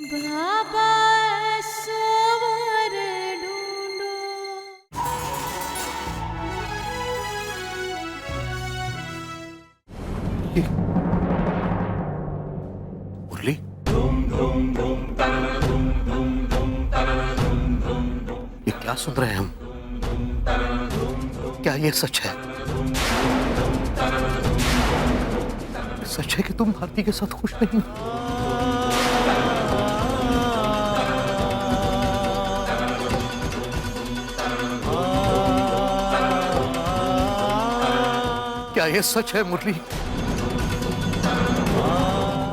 बाबा सवर ढूंढो। मुरली, ये क्या सुन रहे हैं हम? क्या ये सच है? सच है कि तुम भारती के साथ खुश नहीं हो? क्या ये सच है मुरली?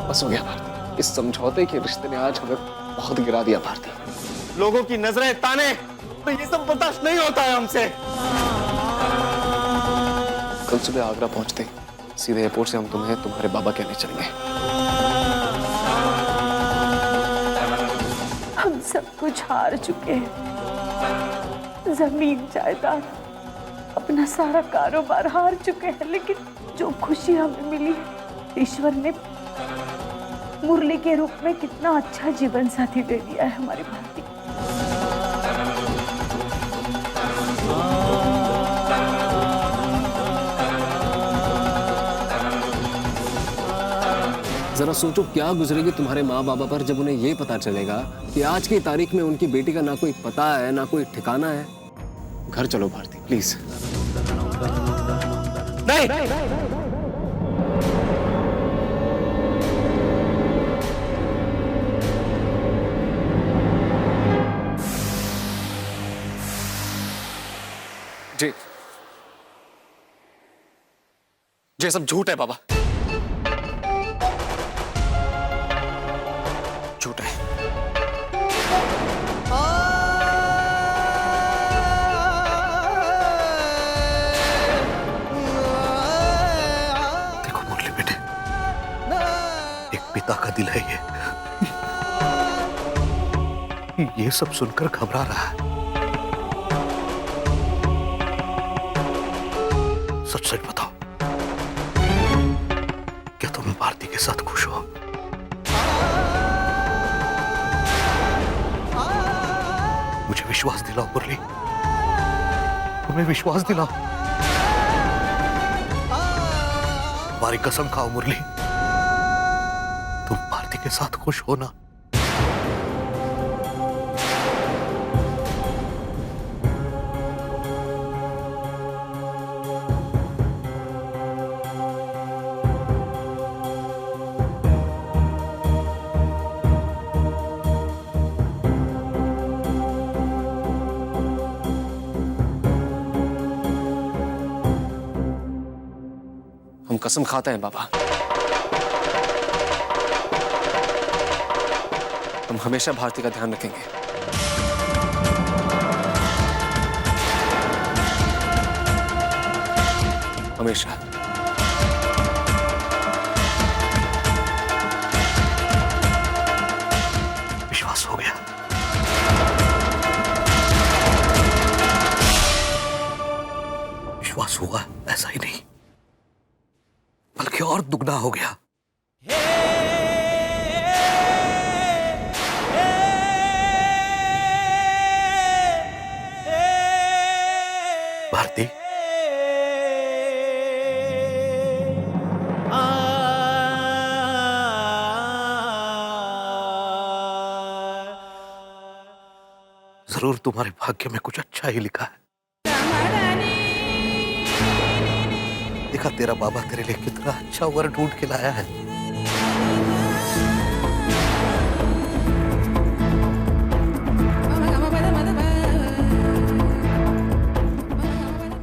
बस हो गया भारती, इस समझौते के रिश्ते ने आज हमें बहुत गिरा दिया भारती। लोगों की नजरें, ताने, तो ये सब बर्दाश्त नहीं होता है हमसे। कल सुबह आगरा पहुंचते सीधे एयरपोर्ट से हम तुम्हें तुम्हारे बाबा कहने चलेंगे। हम सब कुछ हार चुके हैं, जमीन जायदाद, अपना सारा कारोबार हार चुके हैं, लेकिन जो खुशी हमें मिली है, ईश्वर ने मुरली के रूप में कितना अच्छा जीवन साथी दे दिया है हमारी भारती। जरा सोचो क्या गुजरेगी तुम्हारे माँ बाबा पर जब उन्हें ये पता चलेगा कि आज की तारीख में उनकी बेटी का ना कोई पता है ना कोई ठिकाना है। घर चलो भारती, प्लीज। नहीं, जी ये सब झूठ है बाबा, झूठ है। देखो मुरली बेटे, एक पिता का दिल है ये सब सुनकर घबरा रहा है। सच सच बताओ, क्या तुम भारती के साथ खुश हो? मुझे विश्वास दिलाओ मुरली, तुम्हें विश्वास दिलाओ। हमारी कसम खाओ मुरली, तुम भारती के साथ खुश हो ना? हम कसम खाते हैं बाबा, हम हमेशा भारती का ध्यान रखेंगे। हमेशा। विश्वास हो गया? विश्वास हुआ ऐसा ही नहीं, बल्कि और दुगना हो गया। भारती, जरूर तुम्हारे भाग्य में कुछ अच्छा ही लिखा है। देखा तेरा बाबा तेरे लिए कितना अच्छा वर ढूंढ के लाया है।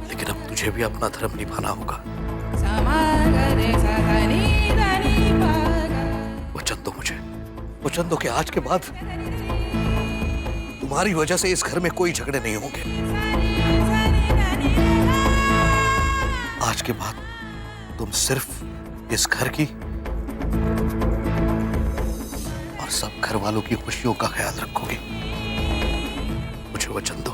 लेकिन अब तुझे भी अपना धर्म निभाना होगा। वचन दो मुझे, वचन दो कि आज के बाद तुम्हारी वजह से इस घर में कोई झगड़े नहीं होंगे। आज के बाद तुम सिर्फ इस घर की और सब घर वालों की खुशियों का ख्याल रखोगे। मुझे वचन दो।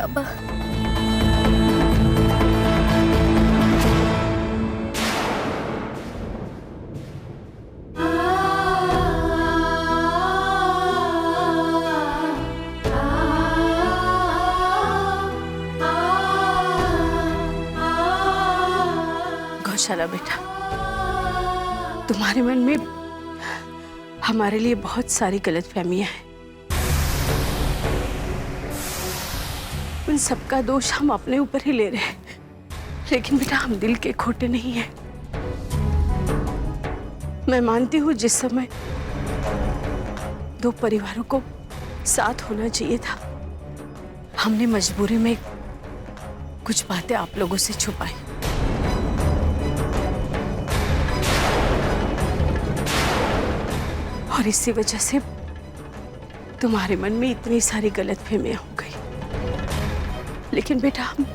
बाबा। गौशाला बेटा, तुम्हारे मन में हमारे लिए बहुत सारी गलतफहमियां हैं। उन सबका दोष हम अपने ऊपर ही ले रहे हैं, लेकिन बेटा हम दिल के खोटे नहीं हैं। मैं मानती हूँ जिस समय दो परिवारों को साथ होना चाहिए था, हमने मजबूरी में कुछ बातें आप लोगों से छुपाई। और इसी वजह से तुम्हारे मन में इतनी सारी गलतफहमियां हो गई। लेकिन बेटा हम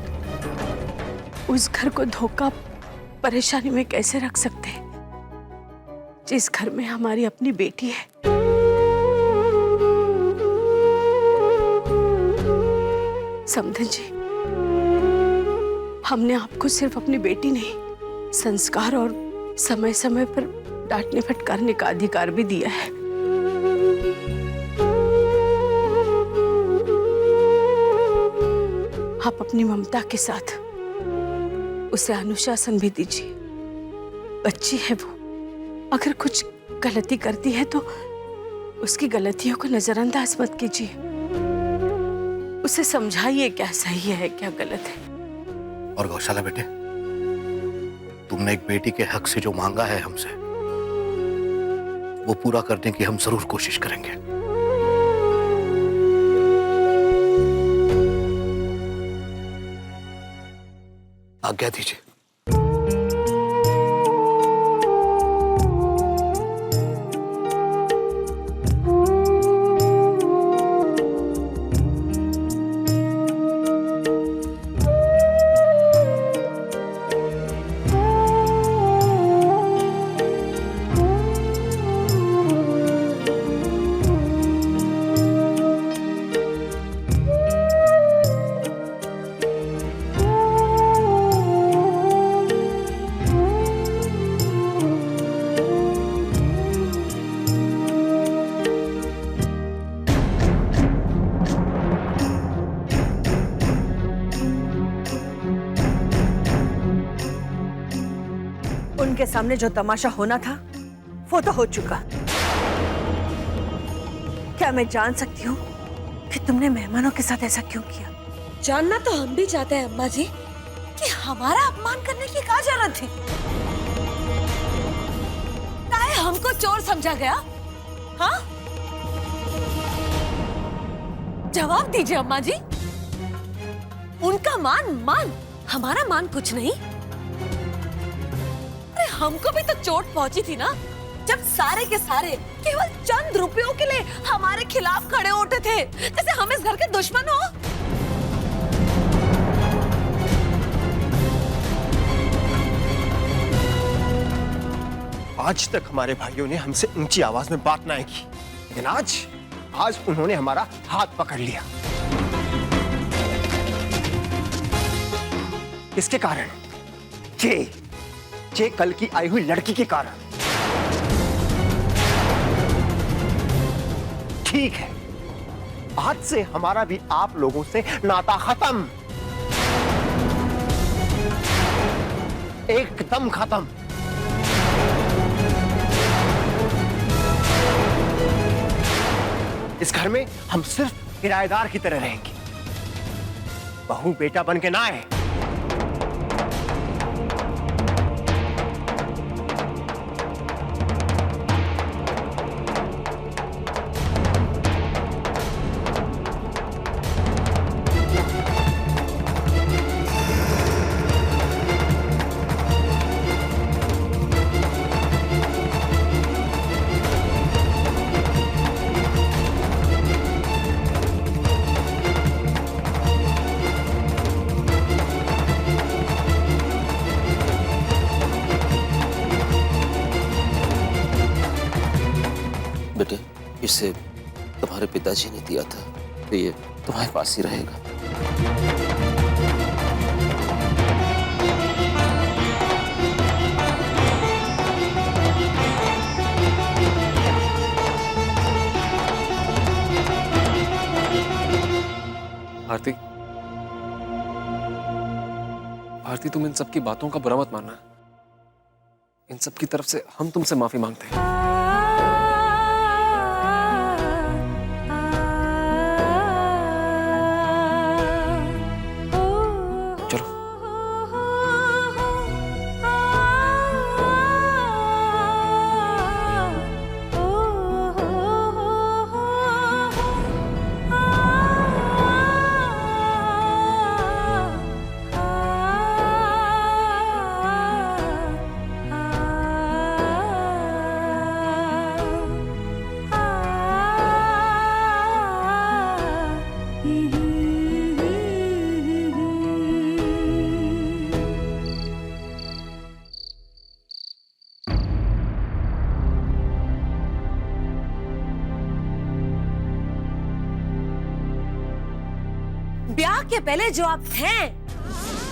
उस घर को धोखा परेशानी में कैसे रख सकते हैं जिस घर में हमारी अपनी बेटी है। समधन जी, हमने आपको सिर्फ अपनी बेटी नहीं, संस्कार और समय समय पर डांटने फटकारने का अधिकार भी दिया है। आप अपनी ममता के साथ उसे अनुशासन भी दीजिए। बच्ची है वो, अगर कुछ गलती करती है तो उसकी गलतियों को नजरअंदाज मत कीजिए। उसे समझाइए क्या सही है क्या गलत है। और गौशाला बेटे, तुमने एक बेटी के हक से जो मांगा है हमसे, वो पूरा करने की हम जरूर कोशिश करेंगे। आज्ञा दीजिए। उनके सामने जो तमाशा होना था वो तो हो चुका। क्या मैं जान सकती हूँ कि तुमने मेहमानों के साथ ऐसा क्यों किया? जानना तो हम भी चाहते हैं अम्मा जी कि हमारा अपमान करने की क्या जरूरत थी। काहे हमको चोर समझा गया? हाँ, जवाब दीजिए अम्मा जी। उनका मान हमारा मान कुछ नहीं। अरे हमको भी तो चोट पहुंची थी ना, जब सारे के सारे केवल चंद रुपयों के लिए हमारे खिलाफ खड़े उठे थे, जैसे हम इस घर के दुश्मन हो। आज तक हमारे भाइयों ने हमसे ऊंची आवाज में बात नहीं की, लेकिन आज उन्होंने हमारा हाथ पकड़ लिया। किसके कारण? जे कल की आई हुई लड़की के कारण। ठीक है, आज से हमारा भी आप लोगों से नाता खत्म, एकदम खत्म। इस घर में हम सिर्फ किराएदार की तरह रहेंगे, बहू बेटा बन के ना आए। बेटे, इसे तुम्हारे पिताजी ने दिया था, तो ये तुम्हारे पास ही रहेगा। भारती, भारती तुम इन सब की बातों का बुरा मत मानना। इन सब की तरफ से हम तुमसे माफी मांगते हैं। चलो। ब्याह के पहले जो आप हैं,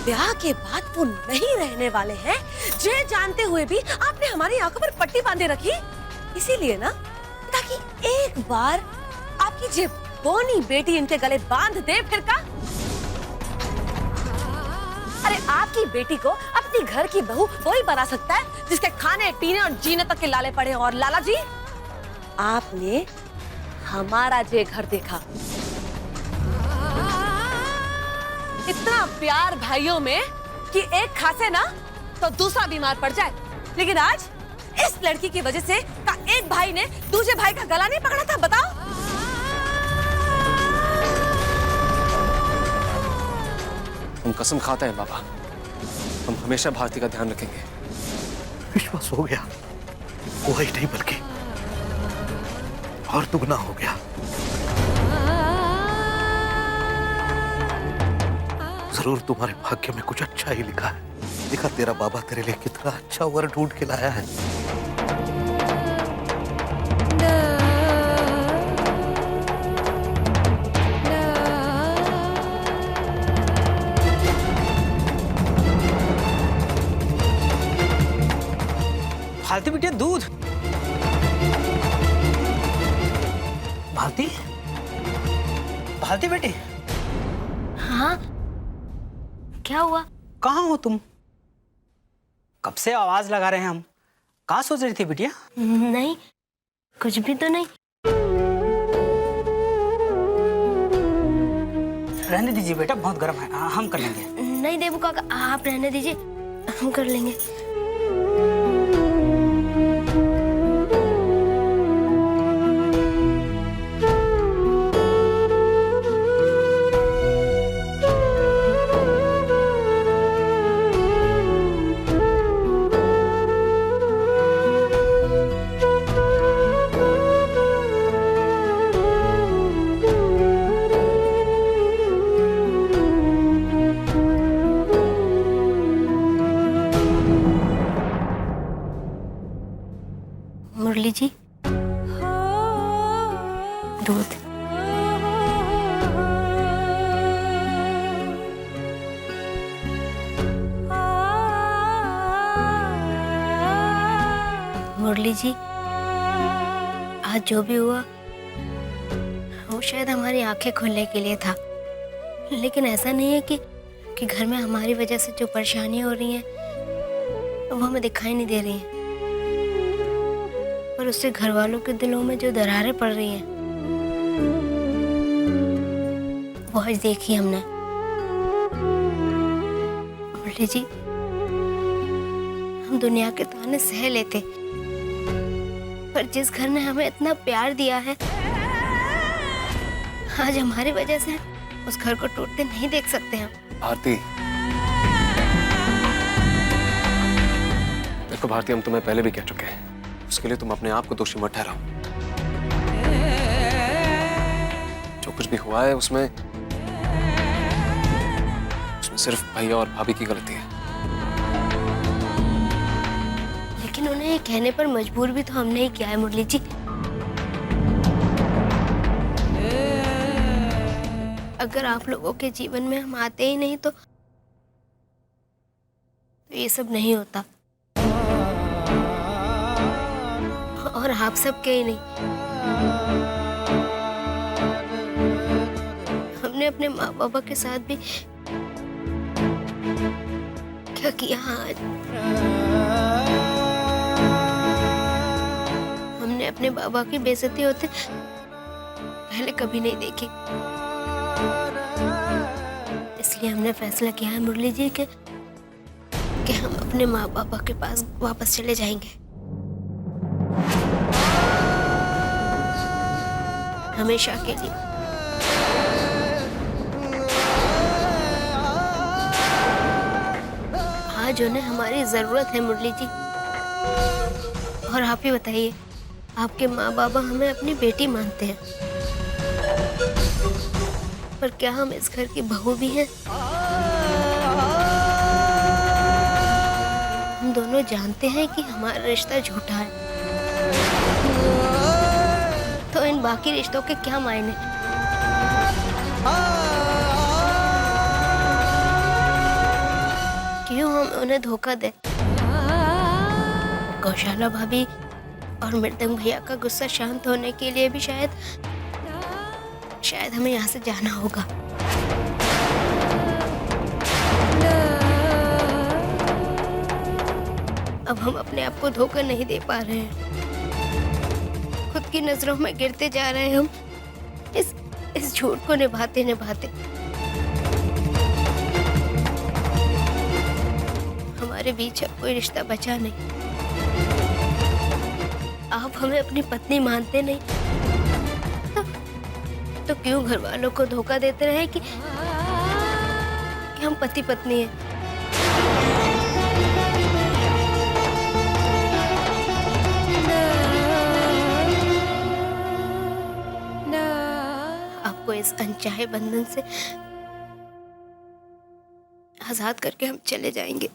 ब्याह के बाद वो नहीं रहने वाले हैं। ये जानते हुए भी आपने हमारी आंखों पर पट्टी बांधे रखी, इसीलिए ना, ताकि एक बार आपकी जे बोनी बेटी इनके गले बांध दे फिर का। अरे आपकी बेटी को अपनी घर की बहू वही बना सकता है जिसके खाने पीने और जीने तक के लाले पड़े। और लाला जी, आपने हमारा जे घर देखा, इतना प्यार भाइयों में कि एक खासे ना तो दूसरा बीमार पड़ जाए, लेकिन आज इस लड़की की वजह से का एक भाई ने दूसरे भाई का गला नहीं पकड़ा था। बताओ। हम कसम खाते हैं बाबा, हम हमेशा भारती का ध्यान रखेंगे। विश्वास हो गया, हुआ ही नहीं बल्कि और दुगना हो गया। जरूर तुम्हारे भाग्य में कुछ अच्छा ही लिखा है। देखा तेरा बाबा तेरे लिए कितना अच्छा वर ढूंढ के लाया है। भारती बेटे दूध। भारती, भारती बेटी। हाँ, क्या हुआ? कहाँ हो तुम? कब से आवाज लगा रहे हैं हम। कहाँ सोच रही थी बिटिया? नहीं, कुछ भी तो नहीं। रहने दीजिए बेटा, बहुत गर्म है, हम कर लेंगे। नहीं देवू काका, आप रहने दीजिए, हम कर लेंगे। मुरली जी, दूध। मुरली जी, आज जो भी हुआ वो शायद हमारी आंखें खोलने के लिए था, लेकिन ऐसा नहीं है कि घर में हमारी वजह से जो परेशानियां हो रही हैं वो हमें दिखाई नहीं दे रही हैं, पर उससे घर वालों के दिलों में जो दरारें पड़ रही हैं वो आज देखी हमने। मुरली जी, हम दुनिया के ताने सह लेते, पर जिस घर ने हमें इतना प्यार दिया है, आज हमारी वजह से उस घर को टूटते नहीं देख सकते हम। भारती, देखो भारती, हम तुम्हें पहले भी कह चुके हैं, उसके लिए तुम अपने आप को दोषी मत ठहराओ। जो कुछ भी हुआ है उसमें सिर्फ भैया और भाभी की गलती है। लेकिन उन्हें ये कहने पर मजबूर भी तो हमने ही किया है मुरली जी। अगर आप लोगों के जीवन में हम आते ही नहीं तो ये सब नहीं होता, और आप सब के ही नहीं। हमने अपने माँ बाबा के साथ भी क्या किया आज। हमने अपने बाबा की बेइज्जती होते पहले कभी नहीं देखी, इसलिए हमने फैसला किया है मुरली जी कि हम अपने माँ बाबा के पास वापस चले जाएंगे, हमेशा के लिए। आज उन्हें हमारी जरूरत है मुरली जी। और आप ही बताइए, आपके माँ बाबा हमें अपनी बेटी मानते हैं, पर क्या हम इस घर की बहू भी हैं? हम दोनों जानते हैं कि हमारा रिश्ता झूठा है, तो इन बाकी रिश्तों के क्या मायने? क्यों हम उन्हें धोखा दें? गौशाला भाभी और मृदंग भैया का गुस्सा शांत होने के लिए भी शायद हमें यहाँ से जाना होगा। अब हम अपने आप को धोखा नहीं दे पा रहे हैं, खुद की नजरों में गिरते जा रहे हैं हम इस झूठ को निभाते निभाते। हमारे बीच अब कोई रिश्ता बचा नहीं। आप हमें अपनी पत्नी मानते नहीं, तो क्यों घर वालों को धोखा देते रहे कि हम पति पत्नी हैं? आपको इस अनचाहे बंधन से आजाद करके हम चले जाएंगे।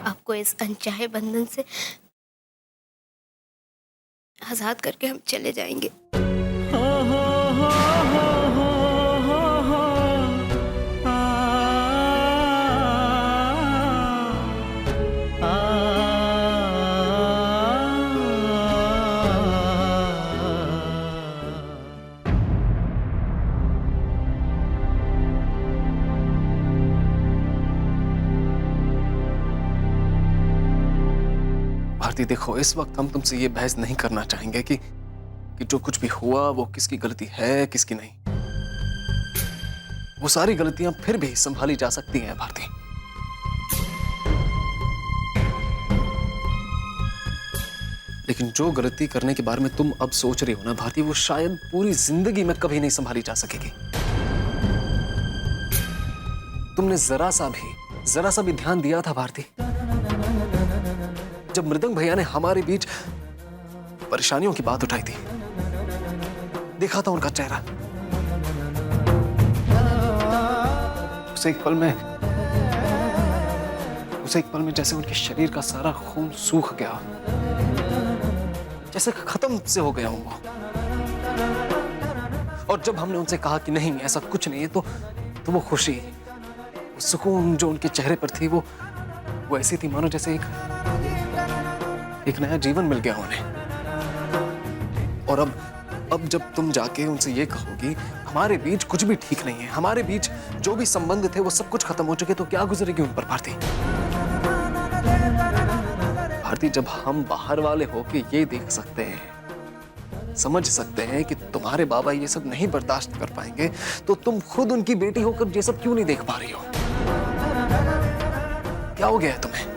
आपको इस अनचाहे बंधन से आजाद करके हम चले जाएंगे। भारती देखो, इस वक्त हम तुमसे ये बहस नहीं करना चाहेंगे कि जो कुछ भी हुआ वो किसकी गलती है किसकी नहीं। वो सारी गलतियां फिर भी संभाली जा सकती हैं भारती। लेकिन जो गलती करने के बारे में तुम अब सोच रही हो ना भारती, वो शायद पूरी जिंदगी में कभी नहीं संभाली जा सकेगी। तुमने जरा सा भी ध्यान दिया था भारती, जब मृदंग भैया ने हमारे बीच परेशानियों की बात उठाई थी, देखा था उनका चेहरा। उसे एक पल में जैसे उनके शरीर का सारा खून सूख गया, जैसे खत्म से हो गया हूं वो। और जब हमने उनसे कहा कि नहीं ऐसा कुछ नहीं है, तो वो खुशी, वो सुकून जो उनके चेहरे पर थी, वो ऐसी थी मानो जैसे एक नया जीवन मिल गया उन्हें। और अब जब तुम जाके उनसे ये कहोगी हमारे बीच कुछ भी ठीक नहीं है, हमारे बीच जो भी संबंध थे वो सब कुछ खत्म हो चुके, तो क्या गुजरेगी उन पर भारती? जब हम बाहर वाले होके ये देख सकते हैं, समझ सकते हैं कि तुम्हारे बाबा ये सब नहीं बर्दाश्त कर पाएंगे, तो तुम खुद उनकी बेटी होकर ये सब क्यों नहीं देख पा रही हो? क्या हो गया है तुम्हें?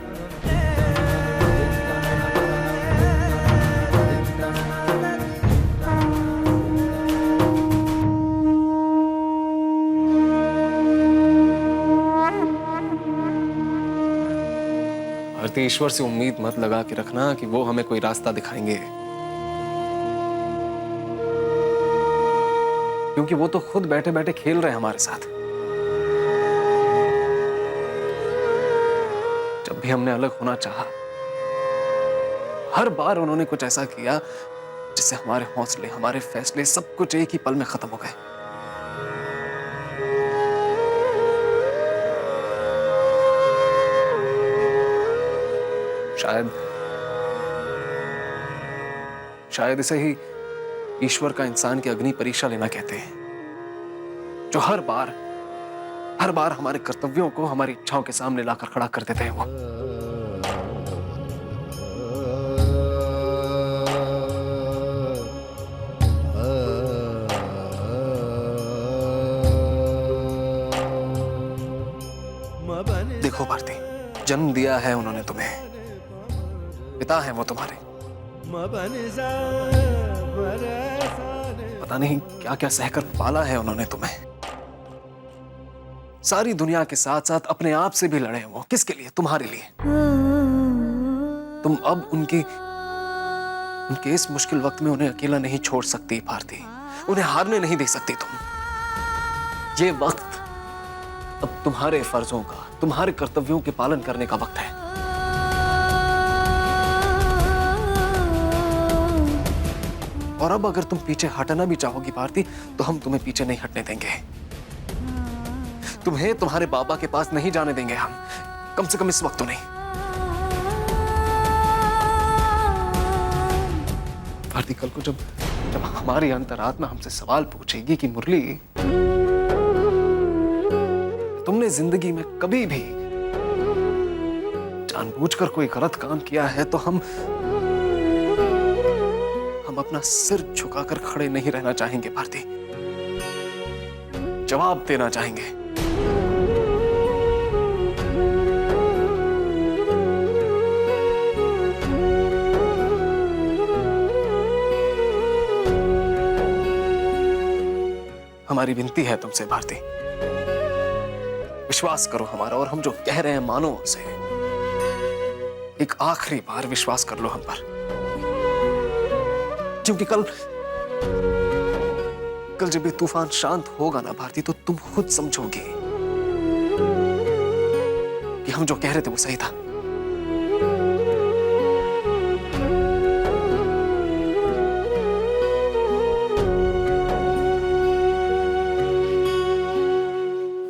ईश्वर से उम्मीद मत लगा के रखना कि वो हमें कोई रास्ता दिखाएंगे, क्योंकि वो तो खुद बैठे बैठे खेल रहे हैं हमारे साथ। जब कभी हमने अलग होना चाहा, हर बार उन्होंने कुछ ऐसा किया जिससे हमारे हौसले, हमारे फैसले, सब कुछ एक ही पल में खत्म हो गए। शायद इसे ही ईश्वर का इंसान की अग्नि परीक्षा लेना कहते हैं, जो हर बार हमारे कर्तव्यों को हमारी इच्छाओं के सामने लाकर खड़ा कर देते हैं वो। देखो भारती, जन्म दिया है उन्होंने तुम्हें, पिता है वो तुम्हारे, पता नहीं क्या क्या सहकर पाला है उन्होंने तुम्हें। सारी दुनिया के साथ साथ अपने आप से भी लड़े वो, किसके लिए? तुम्हारे लिए। तुम अब उनके इस मुश्किल वक्त में उन्हें अकेला नहीं छोड़ सकती भारती, उन्हें हारने नहीं दे सकती तुम। ये वक्त अब तुम्हारे फर्जों का, तुम्हारे कर्तव्यों के पालन करने का वक्त है। और अब अगर तुम पीछे हटना भी चाहोगी भारती, तो हम तुम्हें पीछे नहीं हटने देंगे। तुम्हें तुम्हारे बाबा के पास नहीं जाने देंगे हम, कम से कम इस वक्त तो नहीं। भारती, कल को जब हमारी अंतरात्मा हमसे सवाल पूछेगी कि मुरली, तुमने जिंदगी में कभी भी जानबूझकर कोई गलत काम किया है, तो हम अपना सिर झुकाकर खड़े नहीं रहना चाहेंगे भारती, जवाब देना चाहेंगे। हमारी विनती है तुमसे भारती, विश्वास करो हमारा, और हम जो कह रहे हैं मानो उसे। एक आखिरी बार विश्वास कर लो हम पर, क्योंकि कल जब ये तूफान शांत होगा ना भारती, तो तुम खुद समझोगे कि हम जो कह रहे थे वो सही था।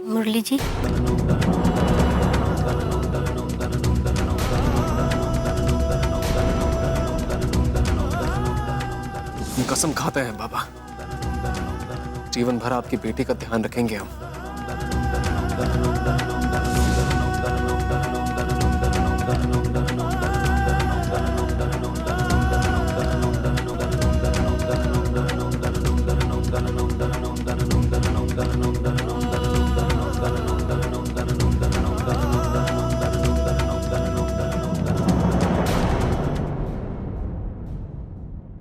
मुरली जी, हम कसम खाते हैं बाबा, जीवन भर आपकी बेटी का ध्यान रखेंगे हम।